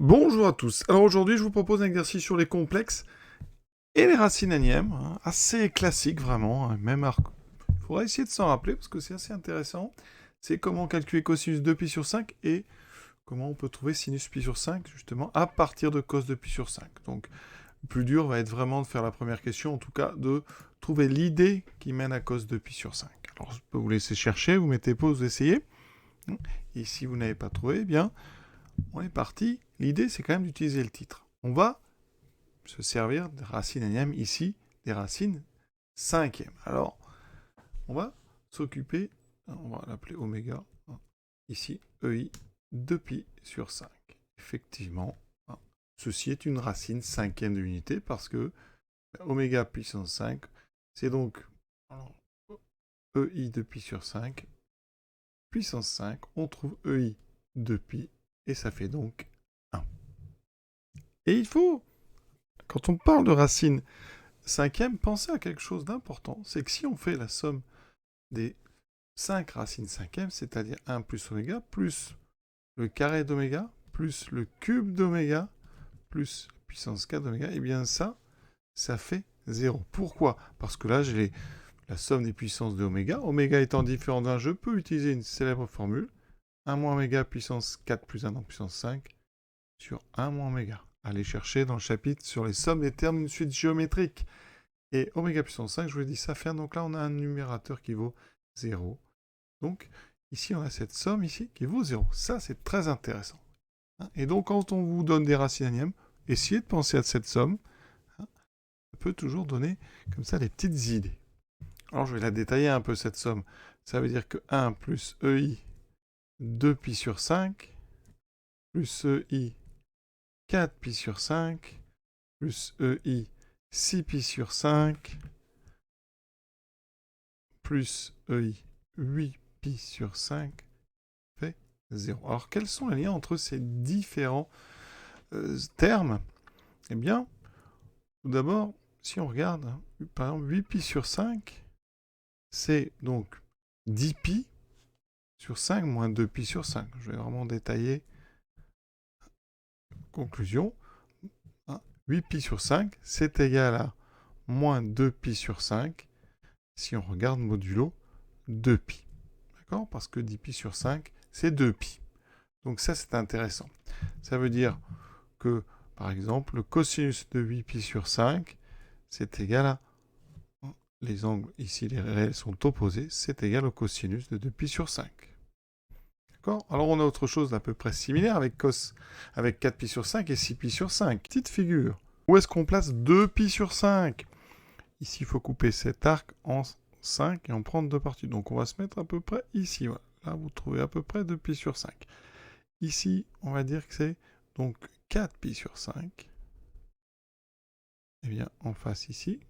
Bonjour à tous. Alors aujourd'hui, je vous propose un exercice sur les complexes et les racines énièmes, assez classique vraiment, même arc. Il faudra essayer de s'en rappeler parce que c'est assez intéressant. C'est comment calculer cosinus de pi sur 5 et comment on peut trouver sinus pi sur 5 justement à partir de cos de pi sur 5. Donc le plus dur va être vraiment de faire la première question, en tout cas de trouver l'idée qui mène à cos de pi sur 5. Alors je peux vous laisser chercher, vous mettez pause, vous essayez. Et si vous n'avez pas trouvé, eh bien on est parti. L'idée, c'est quand même d'utiliser le titre. On va se servir des racines énièmes ici, des racines cinquièmes. Alors, on va s'occuper, on va l'appeler oméga, ici, EI, de pi sur 5. Effectivement, ceci est une racine cinquième de l'unité parce que oméga puissance 5, c'est donc EI de pi sur 5, puissance 5, on trouve EI de pi, et ça fait donc 1. Et il faut, quand on parle de racine cinquième, pensez à quelque chose d'important, c'est que si on fait la somme des 5 racines cinquièmes, c'est-à-dire 1 plus oméga, plus le carré d'oméga, plus le cube d'oméga, plus puissance 4 d'oméga, et bien ça fait 0. Pourquoi? Parce que là, j'ai la somme des puissances de oméga. Oméga étant différent d'un, je peux utiliser une célèbre formule. 1 moins oméga puissance 4 plus 1 en puissance 5 sur 1 moins oméga. Allez chercher dans le chapitre sur les sommes des termes d'une suite géométrique. Et oméga puissance 5, je vous l'ai dit, ça fait 1. Donc là, on a un numérateur qui vaut 0. Donc, ici, on a cette somme ici qui vaut 0. Ça, c'est très intéressant. Et donc, quand on vous donne des racines énièmes, essayez de penser à cette somme. Ça peut toujours donner, comme ça, des petites idées. Alors, je vais la détailler un peu, cette somme. Ça veut dire que 1 plus EI 2pi sur 5, plus EI 4pi sur 5, plus EI 6pi sur 5, plus EI 8pi sur 5 fait 0. Alors, quels sont les liens entre ces différents termes? Eh bien, tout d'abord, si on regarde, par exemple, 8pi sur 5, c'est donc 10pi sur 5 moins 2pi sur 5. Je vais vraiment détailler. Conclusion, 8pi sur 5, c'est égal à moins 2pi sur 5, si on regarde modulo 2pi. D'accord? Parce que 10pi sur 5, c'est 2pi. Donc ça, c'est intéressant. Ça veut dire que, par exemple, le cosinus de 8pi sur 5, c'est égal à... Les angles, ici, les réels sont opposés, c'est égal au cosinus de 2pi sur 5. D'accord? Alors, on a autre chose d'à peu près similaire avec 4pi sur 5 et 6pi sur 5. Petite figure. Où est-ce qu'on place 2pi sur 5? Ici, il faut couper cet arc en 5 et en prendre deux parties. Donc, on va se mettre à peu près ici. Voilà. Là, vous trouvez à peu près 2pi sur 5. Ici, on va dire que c'est donc 4pi sur 5. Et bien, en face ici,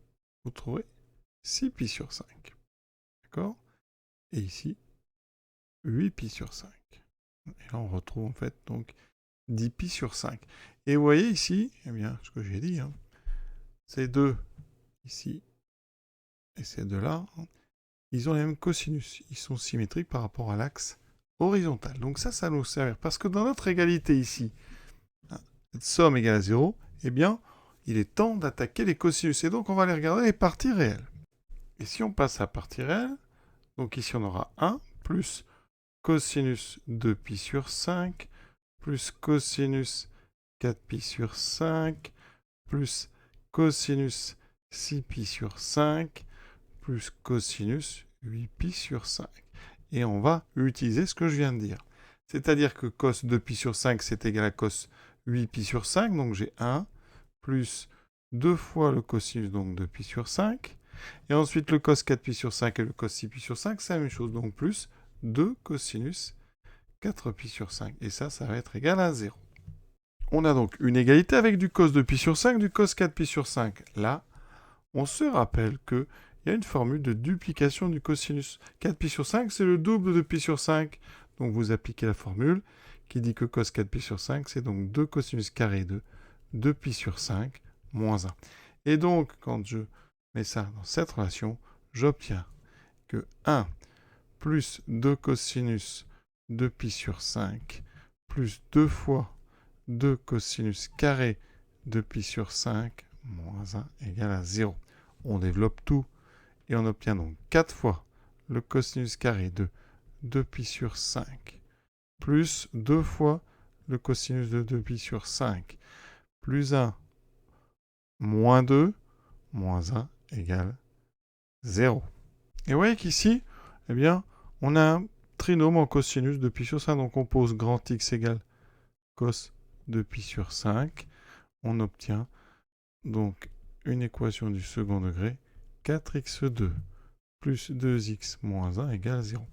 vous trouvez 6pi sur 5. D'accord? Et ici, 8pi sur 5. Et là, on retrouve en fait donc 10pi sur 5. Et vous voyez ici, eh bien, ce que j'ai dit, ces deux ici et ces deux-là, ils ont les mêmes cosinus. Ils sont symétriques par rapport à l'axe horizontal. Donc ça nous sert. Parce que dans notre égalité ici, cette somme égale à 0, eh bien, il est temps d'attaquer les cosinus. Et donc, on va aller regarder les parties réelles. Et si on passe à la partie réelle, donc ici, on aura 1 plus cosinus de pi sur 5, plus cosinus 4pi sur 5, plus cosinus 6pi sur 5, plus cosinus 8pi sur 5. Et on va utiliser ce que je viens de dire. C'est-à-dire que cos de pi sur 5, c'est égal à cos 8pi sur 5. Donc j'ai 1 plus 2 fois le cosinus donc de pi sur 5. Et ensuite le cos 4pi sur 5 et le cos 6pi sur 5, c'est la même chose. Donc plus 2 cosinus 4pi sur 5. Et ça va être égal à 0. On a donc une égalité avec du cos de pi sur 5, du cos 4pi sur 5. Là, on se rappelle qu'il y a une formule de duplication du cosinus. 4pi sur 5, c'est le double de pi sur 5. Donc vous appliquez la formule qui dit que cos 4pi sur 5, c'est donc 2 cosinus carré de 2pi sur 5 moins 1. Et donc, quand je mets ça dans cette relation, j'obtiens que 1 plus 2 cosinus de pi sur 5 plus 2 fois 2 cosinus carré de pi sur 5 moins 1 égale à 0. On développe tout et on obtient donc 4 fois le cosinus carré de 2pi sur 5 plus 2 fois le cosinus de 2pi sur 5 plus 1 moins 2 moins 1 égale 0. Et vous voyez qu'ici, eh bien, on a un trinôme en cosinus de pi sur 5. Donc on pose grand X égale cos de pi sur 5. On obtient donc une équation du second degré, 4x2 plus 2x moins 1 égale 0.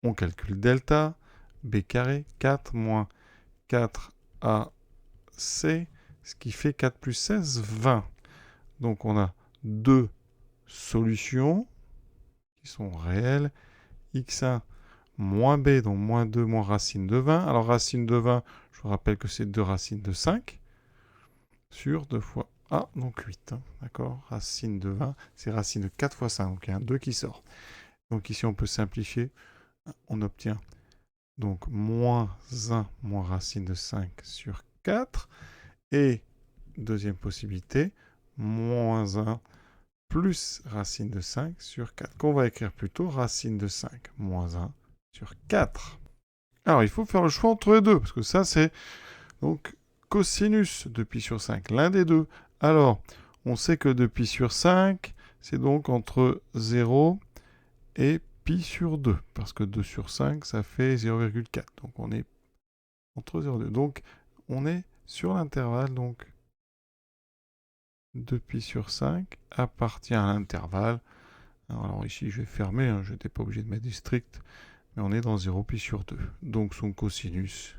On calcule delta, b carré, 4 moins 4ac, ce qui fait 4 plus 16, 20. Donc on a deux solutions qui sont réelles. x1 moins b, donc moins 2 moins racine de 20. Alors racine de 20, je vous rappelle que c'est 2 racines de 5 sur 2 fois a, donc 8. D'accord? Racine de 20, c'est racine de 4 fois 5, donc il y a un 2 qui sort. Donc ici on peut simplifier, on obtient donc moins 1 moins racine de 5 sur 4. Et deuxième possibilité, moins 1 plus racine de 5 sur 4, qu'on va écrire plutôt racine de 5 moins 1 sur 4. Alors, il faut faire le choix entre les deux, parce que ça, c'est donc cosinus de pi sur 5, l'un des deux. Alors, on sait que de pi sur 5, c'est donc entre 0 et pi sur 2, parce que 2 sur 5, ça fait 0,4. Donc, on est entre 0 et 2. Donc, on est sur l'intervalle, donc 2 pi sur 5 appartient à l'intervalle. Alors ici, je vais fermer, hein, je n'étais pas obligé de mettre du strict, mais on est dans 0 pi sur 2. Donc son cosinus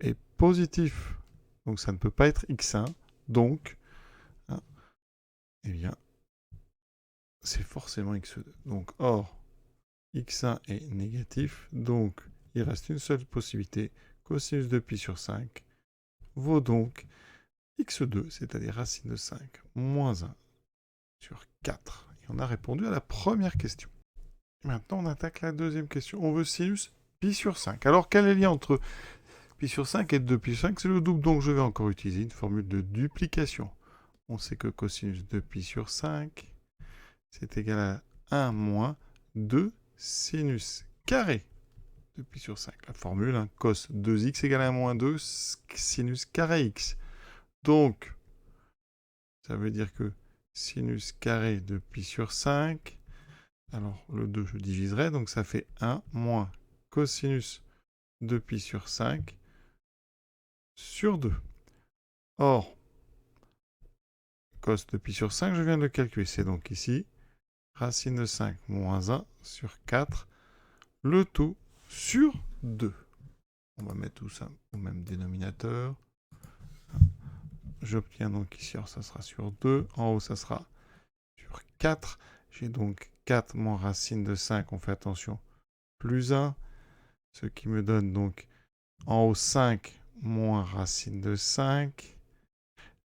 est positif. Donc ça ne peut pas être x1. Donc, hein, eh bien, c'est forcément x2. Donc, or, x1 est négatif. Donc, il reste une seule possibilité. Cosinus de pi sur 5 vaut donc x2, c'est-à-dire racine de 5 moins 1 sur 4. Et on a répondu à la première question. Maintenant, on attaque la deuxième question. On veut sinus pi sur 5. Alors, quel est le lien entre pi sur 5 et 2 pi sur 5? C'est le double, donc je vais encore utiliser une formule de duplication. On sait que cosinus de pi sur 5, c'est égal à 1 moins 2 sinus carré de pi sur 5. La formule, hein, cos 2x égale à 1 moins 2 sinus carré x. Donc, ça veut dire que sinus carré de pi sur 5, alors le 2 je diviserai, donc ça fait 1 moins cosinus de pi sur 5 sur 2. Or, cos de pi sur 5, je viens de le calculer, c'est donc ici, racine de 5 moins 1 sur 4, le tout sur 2. On va mettre tout ça au même dénominateur. J'obtiens donc ici, alors ça sera sur 2, en haut ça sera sur 4. J'ai donc 4 moins racine de 5, on fait attention, plus 1, ce qui me donne donc en haut 5 moins racine de 5.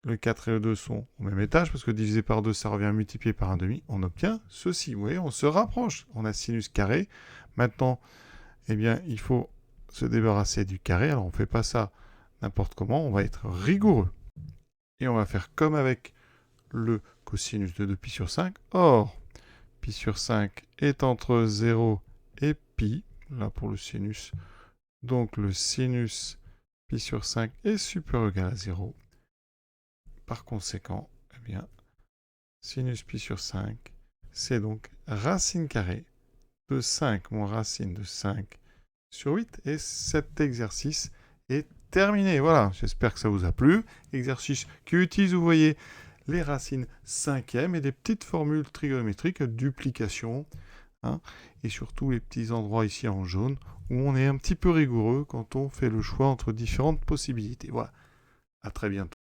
Le 4 et le 2 sont au même étage, parce que divisé par 2, ça revient à multiplier par 1,5. On obtient ceci. Vous voyez, on se rapproche. On a sinus carré. Maintenant, eh bien, il faut se débarrasser du carré. Alors, on ne fait pas ça n'importe comment. On va être rigoureux. Et on va faire comme avec le cosinus de 2pi sur 5. Or, pi sur 5 est entre 0 et pi. Là, pour le sinus. Donc, le sinus pi sur 5 est supérieur ou égal à 0. Par conséquent, eh bien, sinus pi sur 5, c'est donc racine carrée de 5 moins racine de 5 sur 8. Et cet exercice est terminé. Voilà, j'espère que ça vous a plu. Exercice qui utilise, vous voyez, les racines cinquièmes et des petites formules trigonométriques, duplication, hein, et surtout les petits endroits ici en jaune, où on est un petit peu rigoureux quand on fait le choix entre différentes possibilités. Voilà, à très bientôt.